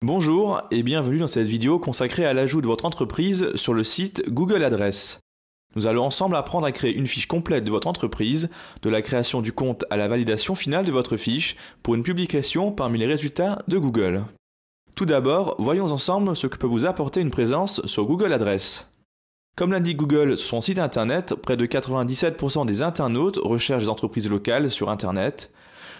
Bonjour et bienvenue dans cette vidéo consacrée à l'ajout de votre entreprise sur le site Google Adresses. Nous allons ensemble apprendre à créer une fiche complète de votre entreprise, de la création du compte à la validation finale de votre fiche pour une publication parmi les résultats de Google. Tout d'abord, voyons ensemble ce que peut vous apporter une présence sur Google Adresses. Comme l'indique Google sur son site internet, près de 97% des internautes recherchent des entreprises locales sur internet.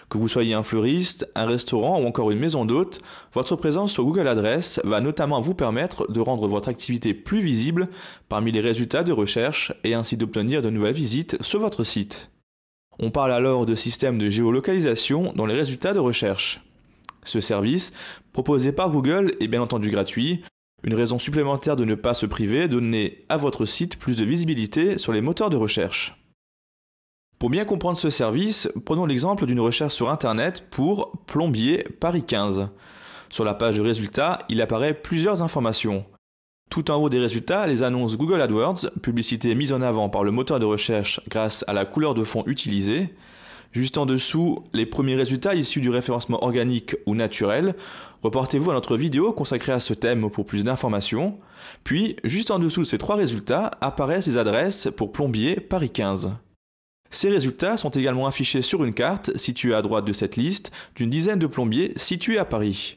Que vous soyez un fleuriste, un restaurant ou encore une maison d'hôtes, votre présence sur Google Adresses va notamment vous permettre de rendre votre activité plus visible parmi les résultats de recherche et ainsi d'obtenir de nouvelles visites sur votre site. On parle alors de système de géolocalisation dans les résultats de recherche. Ce service, proposé par Google, est bien entendu gratuit, une raison supplémentaire de ne pas se priver de donner à votre site plus de visibilité sur les moteurs de recherche. Pour bien comprendre ce service, prenons l'exemple d'une recherche sur Internet pour plombier Paris 15. Sur la page de résultats, il apparaît plusieurs informations. Tout en haut des résultats, les annonces Google AdWords, publicité mise en avant par le moteur de recherche grâce à la couleur de fond utilisée. Juste en dessous, les premiers résultats issus du référencement organique ou naturel. Reportez-vous à notre vidéo consacrée à ce thème pour plus d'informations. Puis, juste en dessous de ces trois résultats, apparaissent les adresses pour plombier Paris 15. Ces résultats sont également affichés sur une carte située à droite de cette liste d'une dizaine de plombiers situés à Paris.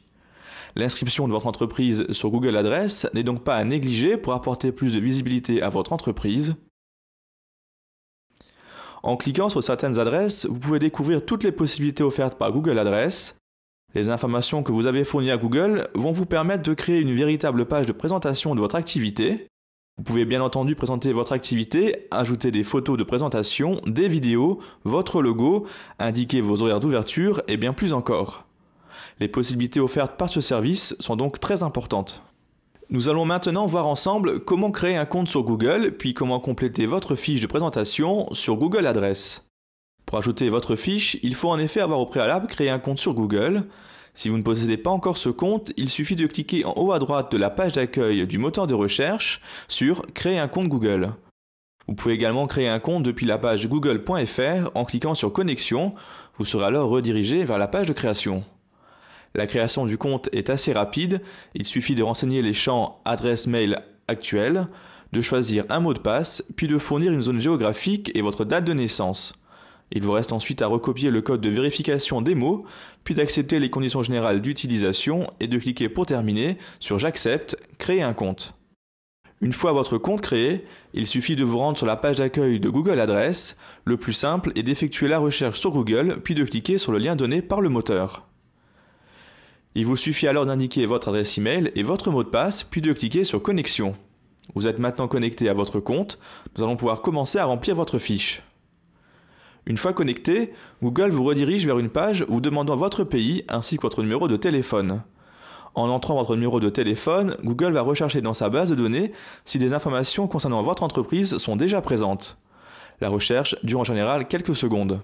L'inscription de votre entreprise sur Google Adresses n'est donc pas à négliger pour apporter plus de visibilité à votre entreprise. En cliquant sur certaines adresses, vous pouvez découvrir toutes les possibilités offertes par Google Adresses. Les informations que vous avez fournies à Google vont vous permettre de créer une véritable page de présentation de votre activité. Vous pouvez bien entendu présenter votre activité, ajouter des photos de présentation, des vidéos, votre logo, indiquer vos horaires d'ouverture et bien plus encore. Les possibilités offertes par ce service sont donc très importantes. Nous allons maintenant voir ensemble comment créer un compte sur Google, puis comment compléter votre fiche de présentation sur Google Adresses. Pour ajouter votre fiche, il faut en effet avoir au préalable créé un compte sur Google. Si vous ne possédez pas encore ce compte, il suffit de cliquer en haut à droite de la page d'accueil du moteur de recherche sur « Créer un compte Google ». Vous pouvez également créer un compte depuis la page google.fr en cliquant sur « Connexion ». Vous serez alors redirigé vers la page de création. La création du compte est assez rapide. Il suffit de renseigner les champs adresse mail actuelle, de choisir un mot de passe, puis de fournir une zone géographique et votre date de naissance. Il vous reste ensuite à recopier le code de vérification des mots, puis d'accepter les conditions générales d'utilisation et de cliquer pour terminer sur « J'accepte », créer un compte. Une fois votre compte créé, il suffit de vous rendre sur la page d'accueil de Google Adresses. Le plus simple est d'effectuer la recherche sur Google, puis de cliquer sur le lien donné par le moteur. Il vous suffit alors d'indiquer votre adresse email et votre mot de passe, puis de cliquer sur « Connexion ». Vous êtes maintenant connecté à votre compte. Nous allons pouvoir commencer à remplir votre fiche. Une fois connecté, Google vous redirige vers une page vous demandant votre pays ainsi que votre numéro de téléphone. En entrant votre numéro de téléphone, Google va rechercher dans sa base de données si des informations concernant votre entreprise sont déjà présentes. La recherche dure en général quelques secondes.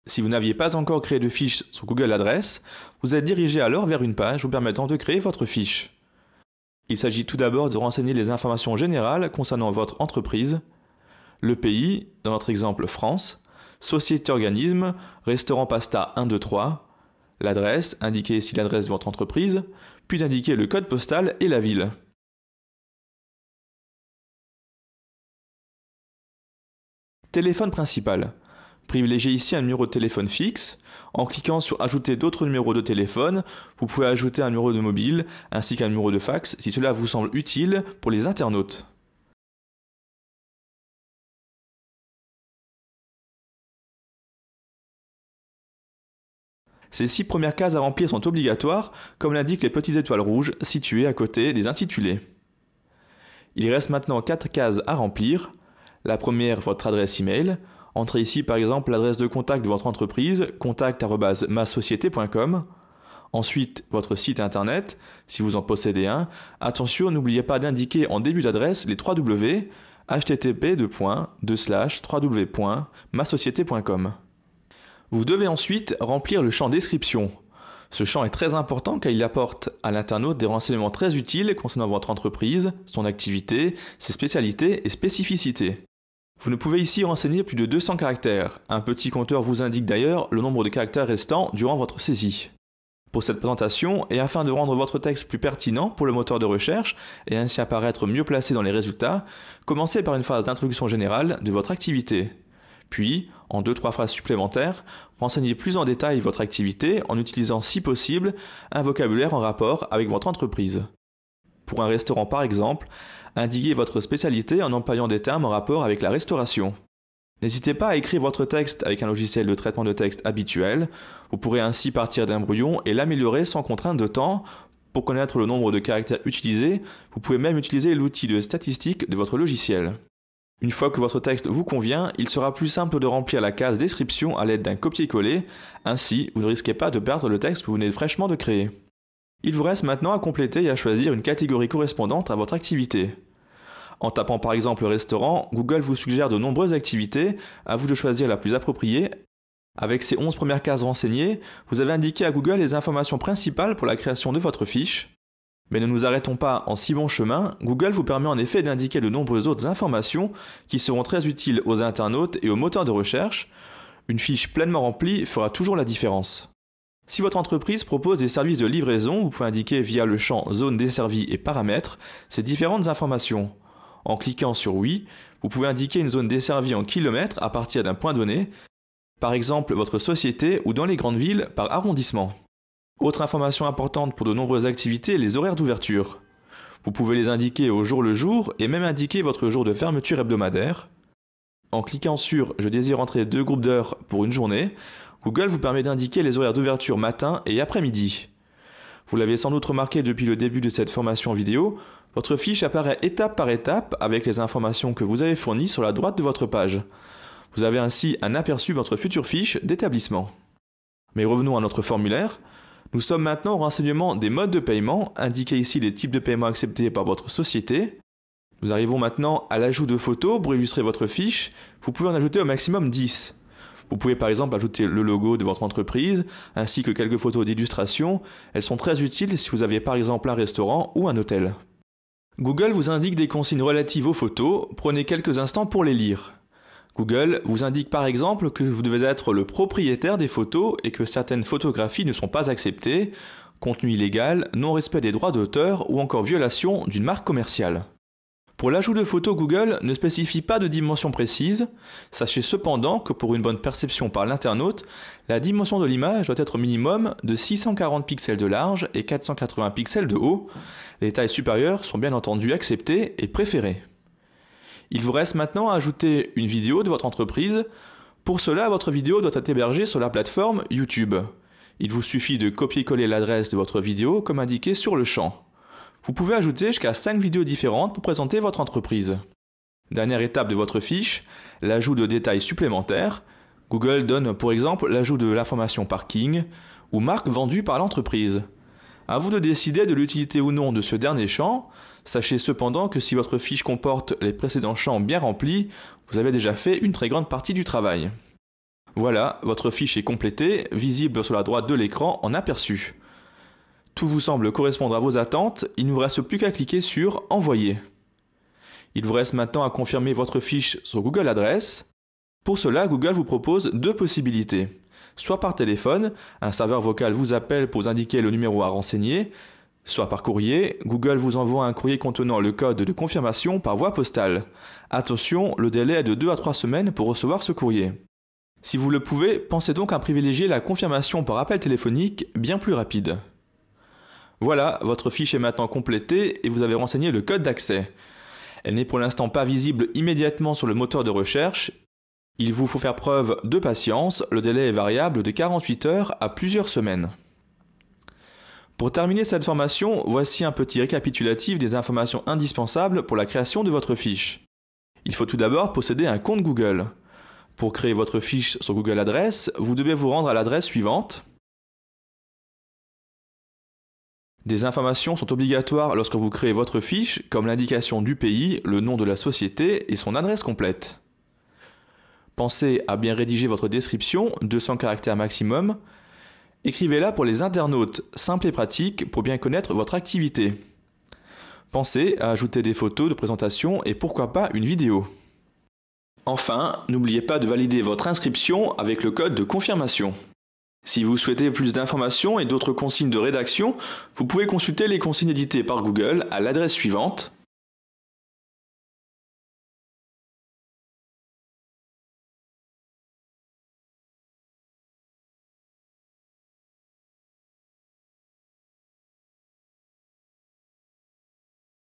Si vous n'aviez pas encore créé de fiche sur Google Adresses, vous êtes dirigé alors vers une page vous permettant de créer votre fiche. Il s'agit tout d'abord de renseigner les informations générales concernant votre entreprise. Le pays, dans notre exemple France, société organisme, restaurant pasta 123, l'adresse, indiquer ici l'adresse de votre entreprise, puis d'indiquer le code postal et la ville. Téléphone principal. Privilégiez ici un numéro de téléphone fixe. En cliquant sur ajouter d'autres numéros de téléphone, vous pouvez ajouter un numéro de mobile ainsi qu'un numéro de fax si cela vous semble utile pour les internautes. Ces 6 premières cases à remplir sont obligatoires, comme l'indiquent les petites étoiles rouges situées à côté des intitulés. Il reste maintenant 4 cases à remplir. La première, votre adresse email. Entrez ici par exemple l'adresse de contact de votre entreprise, contact@masociété.com. Ensuite, votre site internet, si vous en possédez un. Attention, n'oubliez pas d'indiquer en début d'adresse les 3 W, http://www.masociété.com. Vous devez ensuite remplir le champ description. Ce champ est très important car il apporte à l'internaute des renseignements très utiles concernant votre entreprise, son activité, ses spécialités et spécificités. Vous ne pouvez ici renseigner plus de 200 caractères. Un petit compteur vous indique d'ailleurs le nombre de caractères restants durant votre saisie. Pour cette présentation, et afin de rendre votre texte plus pertinent pour le moteur de recherche et ainsi apparaître mieux placé dans les résultats, commencez par une phase d'introduction générale de votre activité. Puis, en 2-3 phrases supplémentaires, renseignez plus en détail votre activité en utilisant si possible un vocabulaire en rapport avec votre entreprise. Pour un restaurant par exemple, indiquez votre spécialité en employant des termes en rapport avec la restauration. N'hésitez pas à écrire votre texte avec un logiciel de traitement de texte habituel. Vous pourrez ainsi partir d'un brouillon et l'améliorer sans contrainte de temps. Pour connaître le nombre de caractères utilisés, vous pouvez même utiliser l'outil de statistique de votre logiciel. Une fois que votre texte vous convient, il sera plus simple de remplir la case description à l'aide d'un copier-coller. Ainsi, vous ne risquez pas de perdre le texte que vous venez fraîchement de créer. Il vous reste maintenant à compléter et à choisir une catégorie correspondante à votre activité. En tapant par exemple restaurant, Google vous suggère de nombreuses activités, à vous de choisir la plus appropriée. Avec ces 11 premières cases renseignées, vous avez indiqué à Google les informations principales pour la création de votre fiche. Mais ne nous arrêtons pas en si bon chemin, Google vous permet en effet d'indiquer de nombreuses autres informations qui seront très utiles aux internautes et aux moteurs de recherche. Une fiche pleinement remplie fera toujours la différence. Si votre entreprise propose des services de livraison, vous pouvez indiquer via le champ Zone desservie et paramètres ces différentes informations. En cliquant sur Oui, vous pouvez indiquer une zone desservie en kilomètres à partir d'un point donné, par exemple votre société ou dans les grandes villes par arrondissement. Autre information importante pour de nombreuses activités, les horaires d'ouverture. Vous pouvez les indiquer au jour le jour et même indiquer votre jour de fermeture hebdomadaire. En cliquant sur Je désire entrer 2 groupes d'heures pour une journée, Google vous permet d'indiquer les horaires d'ouverture matin et après-midi. Vous l'avez sans doute remarqué depuis le début de cette formation vidéo, votre fiche apparaît étape par étape avec les informations que vous avez fournies sur la droite de votre page. Vous avez ainsi un aperçu de votre future fiche d'établissement. Mais revenons à notre formulaire. Nous sommes maintenant au renseignement des modes de paiement, indiquez ici les types de paiement acceptés par votre société. Nous arrivons maintenant à l'ajout de photos pour illustrer votre fiche. Vous pouvez en ajouter au maximum 10. Vous pouvez par exemple ajouter le logo de votre entreprise, ainsi que quelques photos d'illustration. Elles sont très utiles si vous avez par exemple un restaurant ou un hôtel. Google vous indique des consignes relatives aux photos, prenez quelques instants pour les lire. Google vous indique par exemple que vous devez être le propriétaire des photos et que certaines photographies ne sont pas acceptées, contenu illégal, non-respect des droits d'auteur ou encore violation d'une marque commerciale. Pour l'ajout de photos, Google ne spécifie pas de dimension précise. Sachez cependant que pour une bonne perception par l'internaute, la dimension de l'image doit être au minimum de 640 pixels de large et 480 pixels de haut. Les tailles supérieures sont bien entendu acceptées et préférées. Il vous reste maintenant à ajouter une vidéo de votre entreprise. Pour cela, votre vidéo doit être hébergée sur la plateforme YouTube. Il vous suffit de copier-coller l'adresse de votre vidéo comme indiqué sur le champ. Vous pouvez ajouter jusqu'à 5 vidéos différentes pour présenter votre entreprise. Dernière étape de votre fiche, l'ajout de détails supplémentaires. Google donne pour exemple l'ajout de l'information parking ou marque vendue par l'entreprise. À vous de décider de l'utilité ou non de ce dernier champ. Sachez cependant que si votre fiche comporte les précédents champs bien remplis, vous avez déjà fait une très grande partie du travail. Voilà, votre fiche est complétée, visible sur la droite de l'écran en aperçu. Tout vous semble correspondre à vos attentes, il ne vous reste plus qu'à cliquer sur « Envoyer ». Il vous reste maintenant à confirmer votre fiche sur Google Adresse. Pour cela, Google vous propose 2 possibilités. Soit par téléphone, un serveur vocal vous appelle pour vous indiquer le numéro à renseigner, soit par courrier, Google vous envoie un courrier contenant le code de confirmation par voie postale. Attention, le délai est de 2 à 3 semaines pour recevoir ce courrier. Si vous le pouvez, pensez donc à privilégier la confirmation par appel téléphonique, bien plus rapide. Voilà, votre fiche est maintenant complétée et vous avez renseigné le code d'accès. Elle n'est pour l'instant pas visible immédiatement sur le moteur de recherche. Il vous faut faire preuve de patience, le délai est variable de 48 heures à plusieurs semaines. Pour terminer cette formation, voici un petit récapitulatif des informations indispensables pour la création de votre fiche. Il faut tout d'abord posséder un compte Google. Pour créer votre fiche sur Google Adresse, vous devez vous rendre à l'adresse suivante. Des informations sont obligatoires lorsque vous créez votre fiche, comme l'indication du pays, le nom de la société et son adresse complète. Pensez à bien rédiger votre description, 200 caractères maximum. Écrivez-la pour les internautes, simple et pratique pour bien connaître votre activité. Pensez à ajouter des photos de présentation et pourquoi pas une vidéo. Enfin, n'oubliez pas de valider votre inscription avec le code de confirmation. Si vous souhaitez plus d'informations et d'autres consignes de rédaction, vous pouvez consulter les consignes éditées par Google à l'adresse suivante